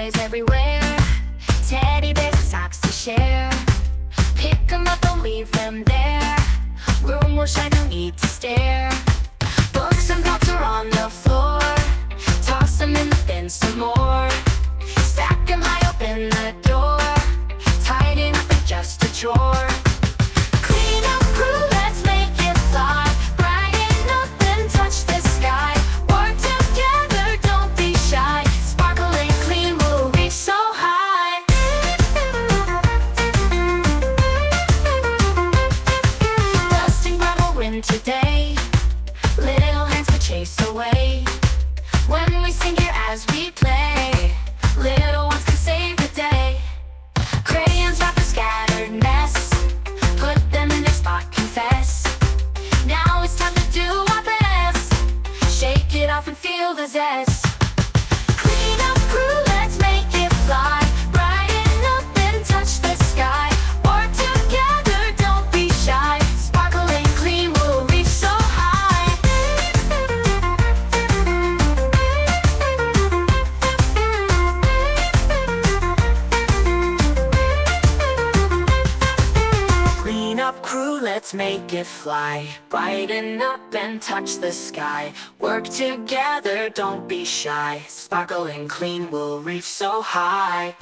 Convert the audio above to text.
toys everywhere, teddy bears and socks to share. Pick 'em up, don't leave them there. Room will shine, no need to stare. Books and props are on the floor. Toss 'em in the bin some more. Stack 'em high, open the door. Tidying up is just a chore. Clean up crew, let's make it fly. Brighten up and touch the sky. Work together, don't be shy. Sparkling clean, we'll reach so high. Dusting rubble win today. Little hands will chase away. When we sing here as we play, little ones can save the day. Crayons wrap a scattered mess. Put them in their spot, confess. Now it's time to do our best. Shake it off and feel the zest. Clean up crew, let's make it fly. Brighten up and touch the sky. Work together, don't be shy. Sparkling clean, we'll reach so high. Clean up crew, let's make it fly. Brighten up and touch the sky. Work together, don't be shy. Sparkling clean, we'll reach so high.